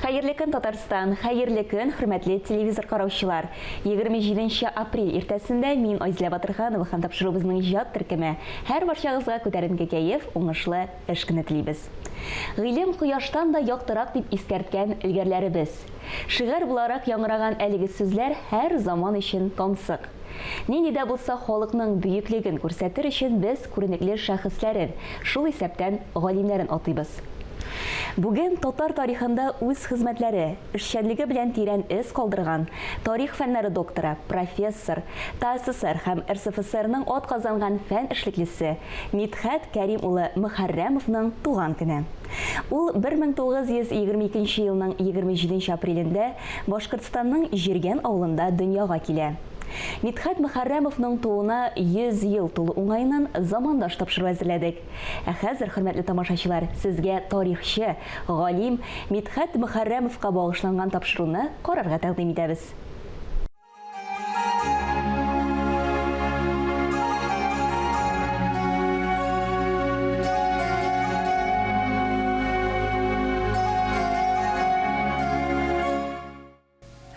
Хәерле көн, Татарстан, хәерле көн, хөрмәтле телевизор караучылар. 27 апрель иртәсендә мин Айзилә Батырханова һәм тапшыруыбызның иҗат төркеме һәр барчагызга күтәренке кәеф, уңышлы эш көне телибез. Гыйлем кояштан да яктырак дип искәрткән илгәрләребез. Шигырь буларак яңгыраган әлеге сүзләр һәр заман өчен тансык. Нинди дә булса халыкның бөеклеген күрсәтер өчен без күренекле шәхесләрен, шул исәптән галимнәрен атыйбыз. Бүген татар тарихында үз хезмәтләре, эшчәнлеге белән тирән эз калдырган тарих фәннәре докторы, профессор, ТССР һәм РСФСРның атказанган фән эшлеклесе Мидхәт Кәрим улы Мөхәррәмовның туган көне. Ул 1922 елның 27 апрелендә Башкортстанның Җиргән авылында дөньяга килә. Мидхәт Мөхәррәмовның туына 100 ел тулу уңайыннан замандаш тапшыру әзерләдек. Ә хәзер, хөрмәтле тамашачылар, сезгә тарихчы, галим Мидхәт Мөхәррәмовка багышланган тапшыруны карарга тәкъдим итәбез.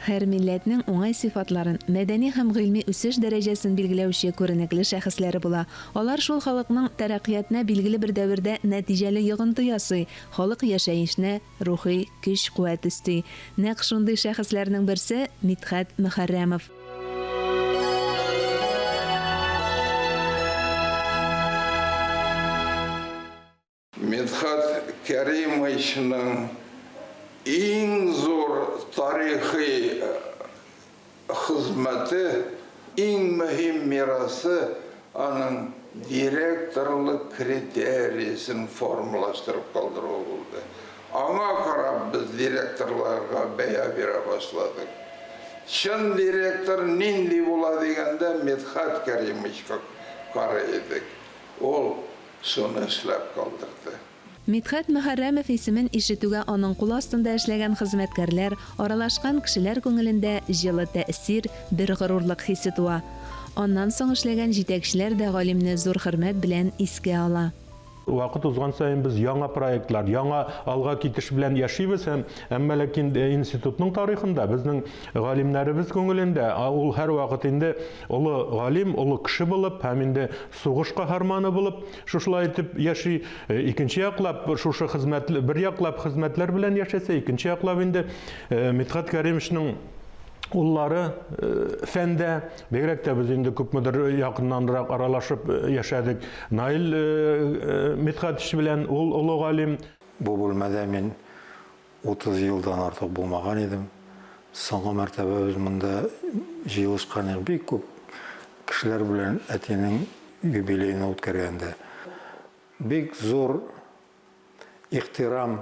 Һәр милләтнең уңай сыйфатларын, мәдәни һәм гыйльми үсеш дәрәҗәсен билгеләүче күренекле шәхесләре була. Алар шул халыкның тәрәккыятына билгеле бер дәвердә нәтиҗәле йогынты ясый, халык яшәешенә рухи көч-куәт өсти. Нәкъ шундый шәхесләрнең берсе Мидхәт Мөхәррәмов. Мидхәт Кәримовичның иң зур тарихи хезмәте, иң мөһим мирасы аның директорлык критериясын формалаштырып калдыру булды. Аңа карап без директорларга бәя бирә башладык. Чын директор нинди була дигәндә Мидхәт Кәримовичка карый идек. Ул шуны эшләп калдырды. Мидхәт Мөхәррәмов исемен ишетүгә аның кул астында эшләгән хезмәткәрләр, аралашкан кешеләр күңелендә җылы тәэсир, бер горурлык хисе туа. Аннан соң эшләгән җитәкчеләр дә галимне зур хөрмәт белән искә ала. Вакыт узган сайын без яңа проектлар, яңа алга китеш белән яшибез әмма ләкин институтның тарихында безнең галимнәребез күңелендә ул һәр вакыт инде улы галим, улы кеше булып, һәм инде сугыш каһарманы булып, шушылай итеп яши. Икенче яклап шушы хезмәт, бер яклап хезмәтләр белән яшәсә, икенче яклап инде Мидхәт Кәримовичның уллары фәндә, бигрәк тә без инде күпмедер якыннанрак аралашып яшәдек. Наил Мидхәтович белән ул олы галим. Бу бүлмәдә мин 30 елдан артык булмаган идем. Соңгы мәртәбә без монда җыелышкан бик күп кешеләр белән әтинең юбилейны үткәргәндә. Бик зур ихтирам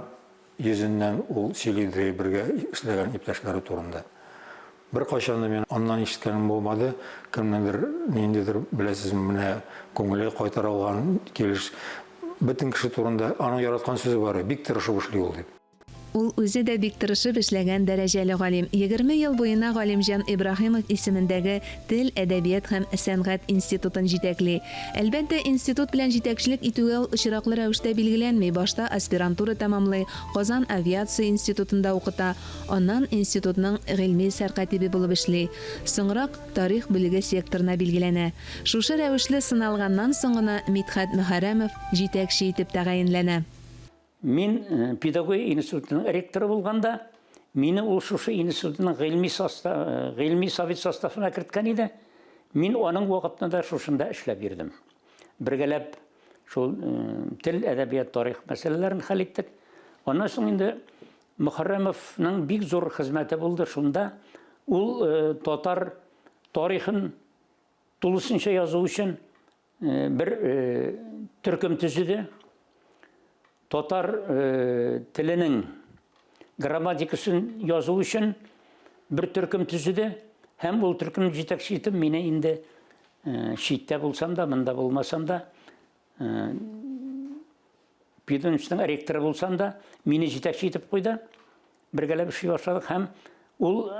йөзеннән ул сөйләде бергә эшләгән иптәшләре турында. Бер кайчан да мин аннан ишеткәнем булмады. Кемнеңдер ниндидер беләсезме, менә күңеле кайтара алган килеш бөтен кеше турында аның яраткан сүзе бар, бик тырышып эшли ул дип. Ул үзе дә бик тырышып эшләгән дәрәҗәле галим. 20 ел буена Галимҗан Ибраһимов исемендәге Тел, әдәбият һәм сәнгать институтын җитәкли. Әлбәттә, институт белән җитәкчелек итүгә ул очраклы рәвештә билгеләнми. Башта аспирантура тәмамлый, Казан авиация институтында укыта. Аннан институтның гыйльми сәркатибе булып эшли. Соңрак тарих бүлеге секторына билгеләнә. Шушы рәвешле сыналганнан соң гына Мидхәт Мөхәррәмов җитәкче итеп тәгаенләнә. Мин педагогия институтының ректоры булганда, мине ул шушы институтның гыйльми совет составына керткән иде. Мин аның вакытында шушында эшләп бирдем. Бергәләп шул тел, әдәбият, тарих мәсьәләләрен хәл иттек. Аннан соң инде Мөхәррәмовның бик зур хезмәте булды шунда. Ул татар тарихын тулысынча язу өчен бер төркем төзеде. Татар теленең грамматикасын язу өчен бер төркем төзеде, һәм ул төркемне җитәкче итеп мине инде читтә булсам да, монда булмасам да, педагогның ректоры булсам да, мине җитәкче итеп куйды. Бергәләп эшли башладык һәм ул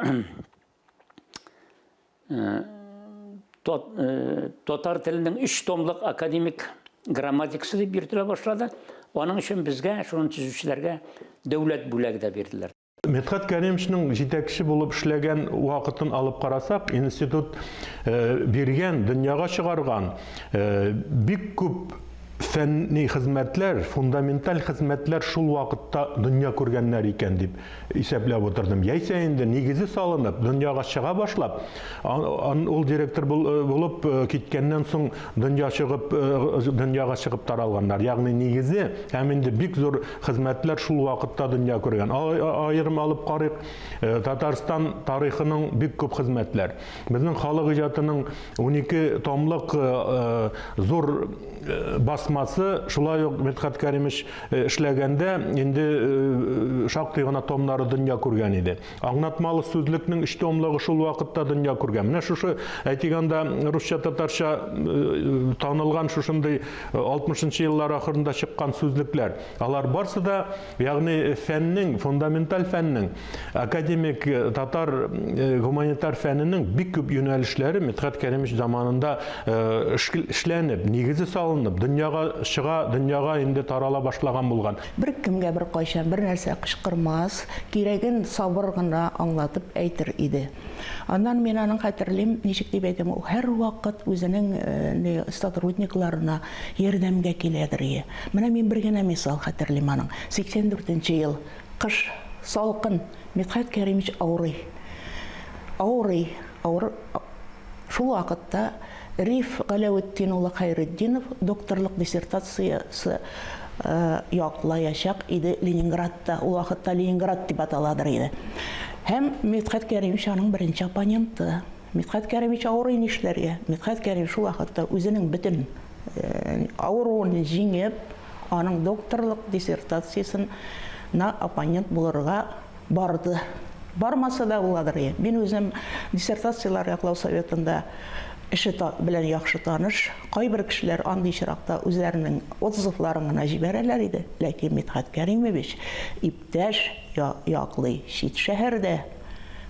татар теленең 3 томлык академик грамматикасы дип йөртелә башлады. Аның өчен безгә, шуның төзүчеләргә дәүләт бүләге дә бирделәр. Медхат Кәримовичнең җитәкче булып эшләгән вакытын алып карасак, институт биргән, дөньяга чыгарган бик күп фәнни хезмәтләр, фундаменталь хезмәтләр шул вакытта дөнья күргәннәр икән дип исәпләп утырдым. Яисә инде нигезе салынып, дөньяга чыга башлап, ул директор булып киткәннән соң дөньяга чыгып таралганнар. Ягъни нигезе һәм инде бик зур хезмәтләр шул вакытта дөнья күргән. Аерым алып карыйк, Татарстан тарихының бик күп хезмәтләр. Безнең халык иҗатының 12 томлык зур басмасы, шулай ук Медхат Кәримович эшләгәндә инде шактый гына томнары дөнья күргән иде. Аңлатмалы сүзлекнең 3 томлыгы шул вакытта дөнья күргән. Менә шушы әйтгәндә русча, татарча танылган шушындый 60-нчы еллар ахырында чыккан сүзлекләр. Алар барсы да, ягъни фәннең, фундаменталь фәннең, академик татар гуманитар фәненең бик күп юнәлешләре Медхат Кәримович заманында эшләнеп, нигезе салынып, дөньяга чыга, дөньяга инде тарала башлаган булган. Бер кемгә бер кайчан бер нәрсә кычкырмас, кирәген сабыр гына аңлатып әйтер иде. Аннан мин аның хәтерлим, ничек дип әйтәм, һәр вакыт үзенең сотрудникларына ярдәмгә киләдер. Менә мин бер генә мисал хәтерлим аның. 84-нче ел, кыш, салкын, Медхат Кәримович ауырый. Шул вакытта Риф Галәветдин улы Хәйретдинов докторлык диссертациясы яклаячак иде Ленинградта. Ул вакытта Ленинград дип аталадыр иде. Һәм Медхат Кәримович аның беренче оппоненты. Медхат Кәримович авырый нишләргә? Медхат Кәримович шул вакытта үзенең бөтен авыруын җиңеп, аның докторлык диссертациясына оппонент булырга барды. Бармаса да буладыр. Мин үзем диссертациялар яклау советында эше белән яхшы таныш, кайбер кешеләр андый чиракта үзләренең отзывларын гына җибәрәләр иде. Ләкин Медхат Кәримович иптәш яклый чит шәһәрдә,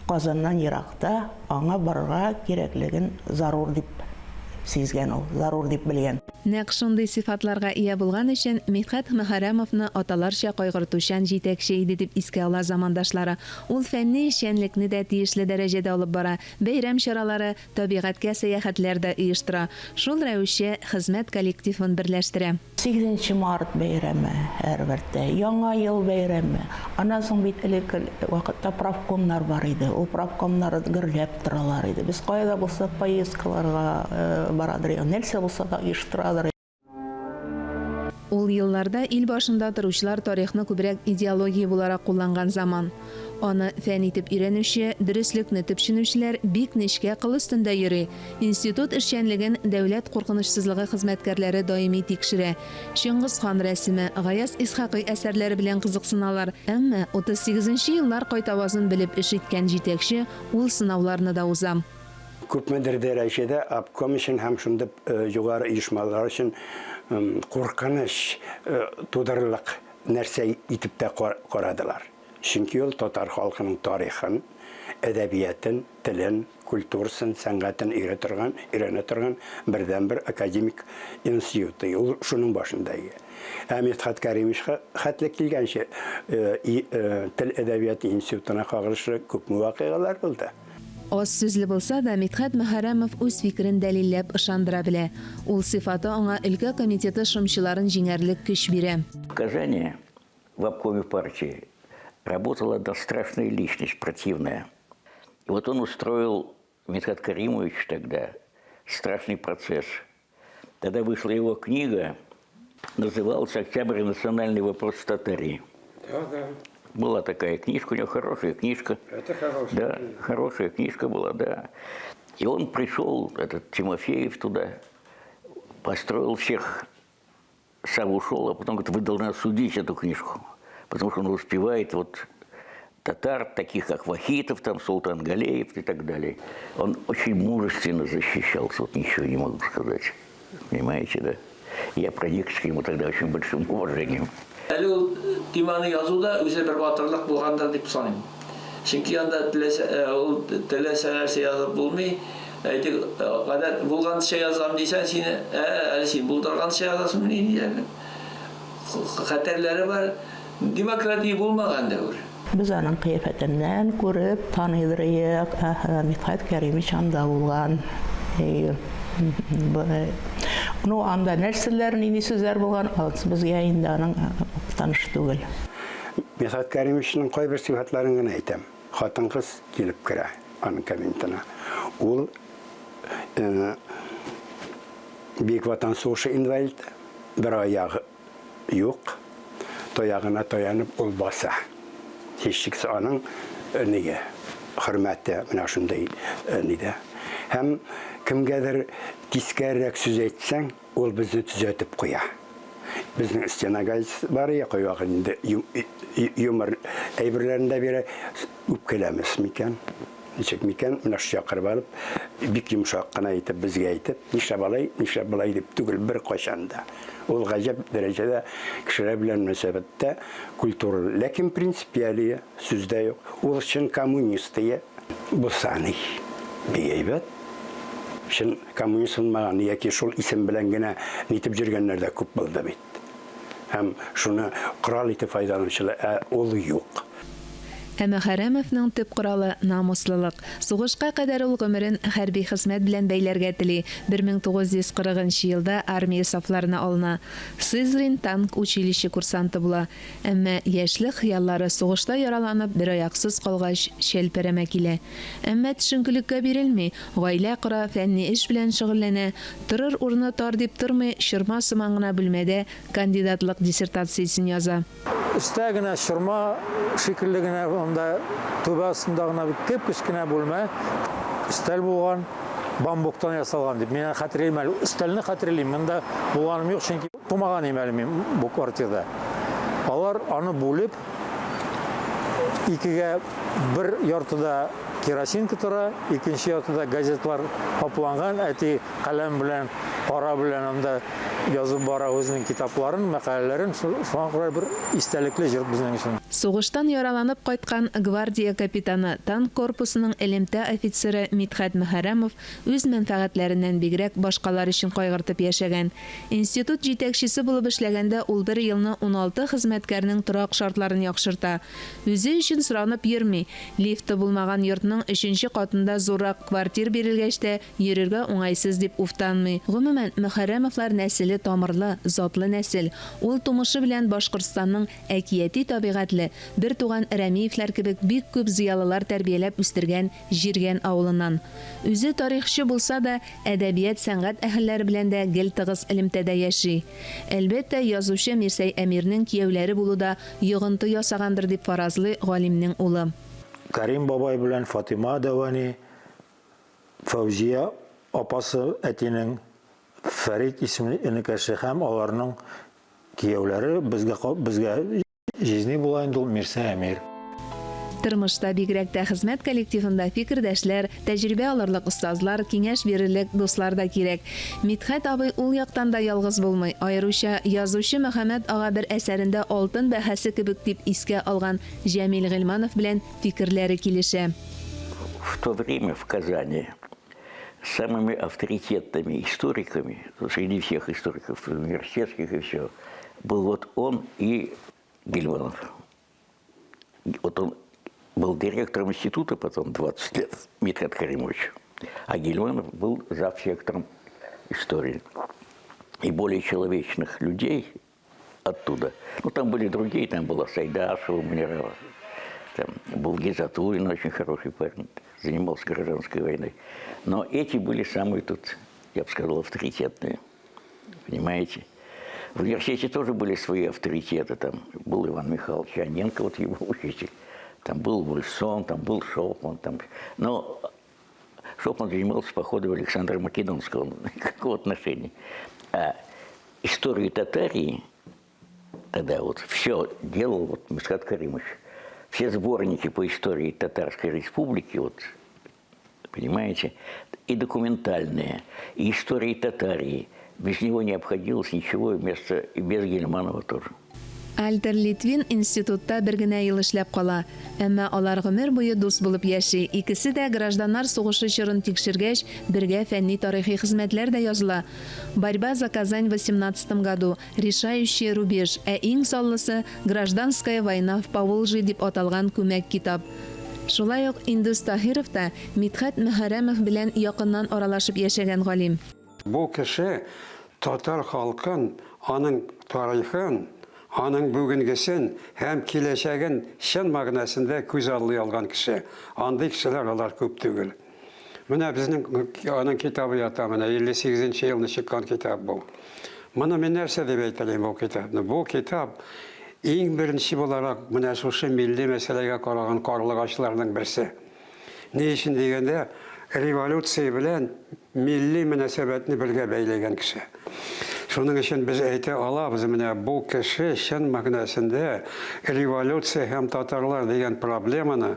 Казаннан еракта, аңа барырга кирәклеген зарур дип сизгән ул, зарур дип белгән. Нәкъ шундый сыйфатларга ия булган өчен Медхат Мөхәррәмовны аталарча кайгыртучан җитәкче иде дип искә ала замандашлары. Ул фәнни эшчәнлекне дә тиешле дәрәҗәдә алып бара, бәйрәм чаралары, табигатькә сәяхәтләр дә оештыра. Шул рәвешчә хезмәт коллективын берләштерә. 8 март бәйрәме һәрбердә, яңа ел бәйрәме. Аннан соң бит элек вакытта правкомнар бар иде. Ул правкомнар гөрләп торалар иде. Без кайда булса поездкаларга барадыр, нәрсә булса да оештырадыр. Ул елларда ил башында торучылар тарихны күбрәк идеология буларак кулланган заман. Аны фән итеп өйрәнүче, дөреслекне төпченүчеләр бик нечкә кыл өстендә йөри. Институт эшчәнлеген дәүләт куркынычсызлыгы хезмәткәрләре даими тикшерә. Чыңгыз хан рәсеме, Гаяз Исхакый әсәрләре белән кызыксыналар. Әмма 38-нчы еллар кайтавазын белеп эш иткән җитәкче ул сынауларны да уза. Күпмедер дәрәҗәдә обком өчен һәм шундый югары оешмалар өчен куркыныч тудырырлык нәрсә итеп тә карадылар. Чөнки ул татар халкының тарихын, әдәбиятын, телен, культурасын, сәнгатен өйрәнә торган бердән-бер академик институт. Ул шуның башында иде. Медхат Кәримовичка хәтле килгәнчә тел әдәбияты институтына кагылышлы күп вакыйгалар булды. Аз сүзле булса да Медхат Мөхәррәмов үз фикерен дәлилләп ышандыра белә. Ул сыйфаты аңа өлкә комитеты шымчыларын җиңәрлек көч бирә. В Казани в обкоме партии работала одна страшная личность, противная. И вот он устроил, Медхат Кәримович тогда, страшный процесс. Тогда вышла его книга, называлась «Октябрь. Национальный вопрос в Татарии». Да. Была такая книжка, у него хорошая книжка. Это хорошая Да, книга. хорошая книжка была, да. И он пришел, этот Тимофеев, туда, построил всех, сам ушел, а потом говорит, вы должны осудить эту книжку. Потому что он успевает вот татар, таких как Вахитов, там, Султан Галеев и так далее. Он очень мужественно защищался, вот ничего не могу сказать. Понимаете, да? Я проникся к нему тогда очень большим уважением. Әлі ол теманы язуда өзі бір батырлық болғандар деп санаймын. Чөнки анда теләсә нәрсә язып булмый. Гадәт булганча язам дисәң, сине әле син булдырганча язасыңмы ни диярлек. Хәтерләре бар. Демократия булмаган дәвр. Biz aның kıyafetinden görüp tanıdırıyık. Mithat Kerimich anda bulgan. Onu anda nersilerin ini sözler bulgan, biz yayında aның tanış түгел. Mithat Kerimich'in koy bir sıfatlarını aytam. Hatan kız gelip kira anın kabinetine. Ol Büyük Vatan Savaşı invalid, bir ayağı yok. Toyağına toyanıp ol basa. Hiçlikse anın neye hürmette mina şunday nide. Hem kimgedir tiskerrek söz etsen ol bizni düzeltip koya. Bizning istenagayız var ya koyağında yumur eyberlerinde biri üpkelemiz miken. Nechek miken mina şu çakırıp alıp bik yumuşakkına aytıp bizge aytıp nişe balay dip tügül bir koşanda. Ol gacep derecede kişiler bilen münasebette kültürel. Lakin prinsipiyaliye sözde yok. Ol için komünistiye bu sani bir eybet. Şimdi komünist olmayan yaki şol isim bilen gene nitip jirgenlerde köp buldu bit. Hem şunu kural iti faydalanışıyla olu yok. Әмма Хәрәмовның төп коралы намуслылык. Сугышка кадәр ул гомерен хәрби хезмәт белән бәйләргә тели. 1940 елда армия сафларына алына. Сызрин танк училище курсанты була. Әмма яшьлек хыяллары сугышта яраланып бер аяксыз калгач шәлпәрәмә килә. Әмма төшенкелеккә бирелми, гаилә кора, фәнни эш белән шөгыльләнә. Торыр урыны тар дип тормый, шырма сыман гына бүлмәдә кандидатлык диссертациясын яза. Üstəgənə şırma şəkillərinə onda tövbəsindəğına bir kep kişkinə bölmə üstəl bolğan bambukdan yasalğan deyib. Mən xatırlayım, üstəlini xatırlayım. Məndə bolğanım yox, çünki tomağan eməlim bu kvartirdə. Onlar onu bölüb ikiga bir yartıda kerosin kıtıra, ikinci yartıda gazetlar toplanğan, əti qaləm bilən, para bilən onda yazıb bara özünün kitapların, məqalələrin şuan bir istəlikli jır bizning üçün. Сугыштан яраланып кайткан гвардия капитаны, танк корпусының элемтә офицеры Митхат Мөхәррәмов үз мәнфәгатьләреннән бигрәк башкалар өчен кайгыртып яшәгән. Институт җитәкчесе булып эшләгәндә ул бер елны 16 хезмәткәрнең торак шартларын яхшырта. Үзе өчен соранып йөрми. Лифты булмаган йортның 3нче катында зуррак квартир бирелгәч тә йөрергә уңайсыз дип уфтанмый. Гомумән, Мөхәррәмовлар нәселе тамырлы, затлы нәсел. Ул тумышы белән Башкортстанның әкияти табигатьле бер туган Рәмиевләр кебек бик күп зыялылар тәрбияләп үстергән Җиргән авылыннан. Үзе тарихчы булса да, әдәбият, сәнгать әһелләре белән дә гел тыгыз элемтәдә яши. Әлбәттә, язучы Мирсәй Әмирнең кияүләре булуда йогынты ясагандыр дип фаразлый галимнең улы. Карим бабай белән Фатима Дәвани, Фәүзия апасы әтинең Фәрит исемле энекәше һәм аларның кияүләре безгә жизни була инде ул Мирсәй Әмир. Тормышта бигрәк тә хезмәт коллективында фикердәшләр, тәҗрибә алырлык остазлар, киңәш бирерлек дуслар да кирәк. Митхат абый ул яктан да ялгыз булмый. Аеруча язучы Мөхәммәд ага бер әсәрендә алтын бәһәсе кебек дип искә алган Җәмил Гыйльманов белән фикерләре килешә. В то время в Казани самыми авторитетными историками, среди всех историков университетских и все, был вот он и Гильманов. Вот он был директором института потом 20 лет, Митхат Каримович. А Гильманов был завсектором истории. И более человечных людей оттуда. Ну, там были другие, там была Сайдашева, Манерова. Там был Гизатуллин, очень хороший парень, занимался гражданской войной. Но эти были самые тут, я бы сказал, авторитетные. Понимаете? В университете тоже были свои авторитеты. Там был Иван Михайлович Аненко, вот его учитель. Там был Вульсон, там был Шопман. Но Шопман занимался походом Александра Македонского. Какого отношения? А историю Татарии тогда вот все делал вот Митхат Каримович. Все сборники по истории Татарской Республики, вот, понимаете, и документальные, и истории Татарии. Без него не обходилось ничего, и без Гильманова тоже. Альтер Литвин институтта бер генә ел эшләп кала. Әмма алар гомер буе дус булып яши. Икесе дә гражданнар сугышы чорын тикшергәч, бергә фәнни тарихи хезмәтләр дә языла. Борьба за Казань в 18 году, решающий рубеж, ә иң саллысы Гражданская война в Поволжье дип аталган күмәк китап. Шулай ук Индус Таһиров та Мидхәт Мөхәррәмов белән якыннан аралашып яшәгән галим. Бу кеше татар халкын, аның тарихын, аның бүгенгесен һәм киләчәген чын мәгънәсендә күз аллый алган кеше. Андый кешеләр алар күп түгел. Менә безнең аның китабы ята, менә 58-нче елны чыккан китап бу. Моны мен нәрсә дип әйтәләм бу китапны? Бу китап иң беренче буларак менә шушы милли мәсьәләгә караган карлыгачларның берсе. Ни өчен дигәндә, революция белән милли мөнәсәбәтне бергә бәйләгән кеше. Шуның өчен без әйтә алабыз, менә бу кеше чын мәгънәсендә революция һәм татарлар дигән проблеманы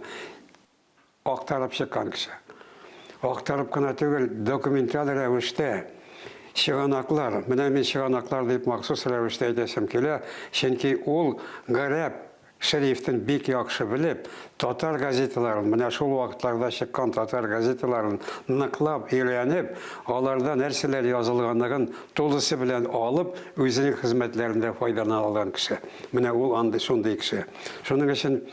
актарып чыккан кеше. Актарып кына түгел, документаль рәвештә чыганаклар, менә мин чыганаклар дип махсус рәвештә әйтәсем килә, чөнки ул гарәп шрифтен бик яхшы белеп, татар газеталарын, менә шул вакытларда чыккан татар газеталарын ныклап өйрәнеп, аларда нәрсәләр язылганлыгын тулысы белән алып, үзенең хезмәтләрендә файдалана алган кеше. Менә ул андый шундый кеше. Шуның өчен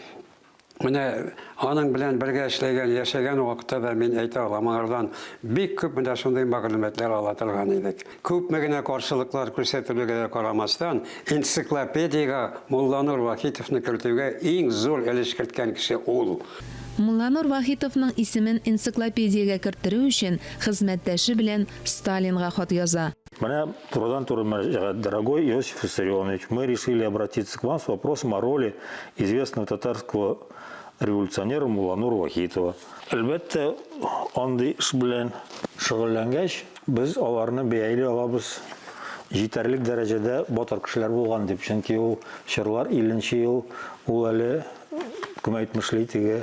менә аның белән бергә эшләгән, яшәгән вакытта да мин әйтә алам, аңардан бик күп менә шундый мәгълүматлар ала торган идек. Күпме генә каршылыклар күрсәтелүгә карамастан, энциклопедиягә Мулланур Вахитовны кертүгә иң зур өлеш керткән кеше ул. Мулланур Вахитовның исемен энциклопедиягә кертерү өчен хезмәттәше белән Сталинга хат яза. Меня турадан-турадан, дорогой Иосиф Виссарионович, мы решили обратиться к вам с вопросом о роли известного татарского революционера Мулланура Вахитова. Әлбәттә, андый эш белән шөгыльләнгәч, без аларны бәялый алабыз. Җитәрлек дәрәҗәдә батыр кешеләр булган дип, чөнки ул чорлар 50нче ел ул әле кем әйтмешли теге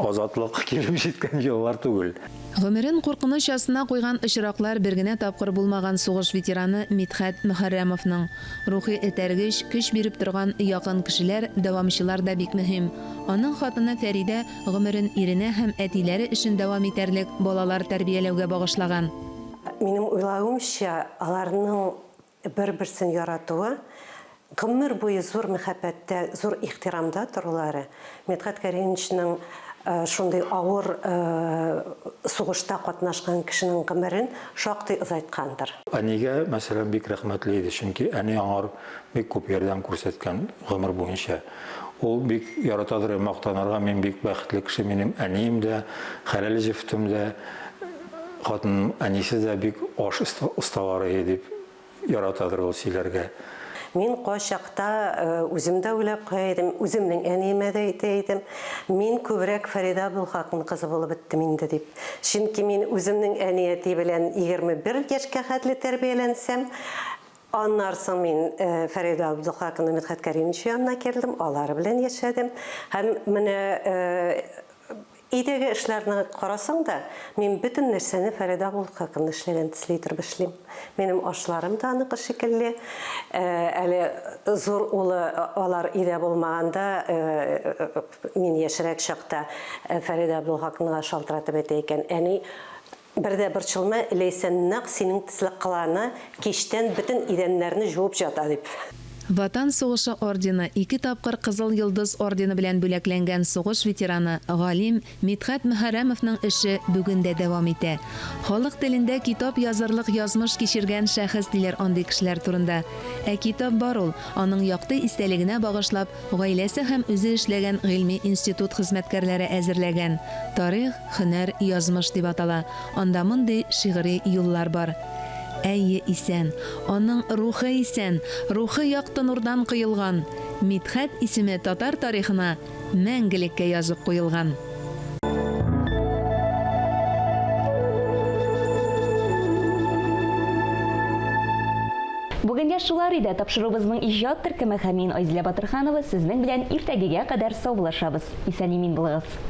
азатлык килеп җиткән еллар түгел. Гомерен куркыныч астына куйган очраклар бер генә тапкыр булмаган сугыш ветераны Мидхәт Мөхәррәмовның. Рухи этәргеч, көч биреп торган якын кешеләр, дәвамчылар да бик мөһим. Аның хатыны Фәридә гомерен иренә һәм әтиләре өчен дәвам итәрлек балалар тәрбияләүгә багышлаган. Минем уйлавымча, аларның бер-берсен яратуы, гомер буе зур мәхәббәттә, зур ихтирамда торулары. Мидхәт Кәримовичның шундый авыр сугышта катнашкан кешенең гомерен шактый озайткандыр. Әнигә, мәсәлән, бик рәхмәтле иде, чөнки әни аңар бик күп ярдәм күрсәткән гомер буенча. Ул бик яратадыр, мактанырга, мин бик бәхетле кеше, минем әнием дә, хәләл җифтем дә, хатын әнисе дә бик аш осталары дип яратадыр ул сөйләргә. Мин кайчакта үземдә уйлап куйдым, үземнең әниемә дә әйтәм, мин күбрәк Фәрида Абдулхакның кызы булып беттем инде дип. Чөнки мин үземнең әнияте белән 21 яшькә хәтле тәрбияләнсәм, аннан соң мин Фәрида Абдулхакның Мидхәт Кәримович янына килдем, алар белән яшәдем. Һәм менә идеге эшләрне карасаң да, мин бөтен нәрсәне Фәрида Абдулхакның эшләгән төсле эшлим. Минем ашларым да анык шикелле. Әле зур улы алар идә булмаганда, мин яшәрәк чакта Фәрида Абдулхакның шалтыратып әйтә икән, әни бердә бер чылма ләйсән нәк синең төсле кыланы кичтән бөтен идәннәрне җуып жата дип. Ватан сугышы ордены, 2 тапкыр Кызыл Йолдыз ордены белән бүләкләнгән сугыш ветераны, галим Мидхәт Мөхәррәмовның эше бүген дә дәвам итә. Халык телендә китап язарлык язмыш кичергән шәхес диләр андый кешеләр турында. Ә китап бар ул, аның якты истәлегенә багышлап, гаиләсе һәм үзе эшләгән гыйльми институт хезмәткәрләре әзерләгән. Тарих, һөнәр, язмыш дип атала. Анда мондый шигъри юллар бар. Әйе исән, аның рухы исән, рухы якты нурдан кыйлган. Мидхәт исеме татар тарихына мәңгелеккә язып куелган. Бүгенгә шулар иде, тапшыруыбызның иҗат төркеме һәм мин Айзилә Батырханова сезнең белән иртәгегә кадәр саулашабыз. Исән-имин булыгыз.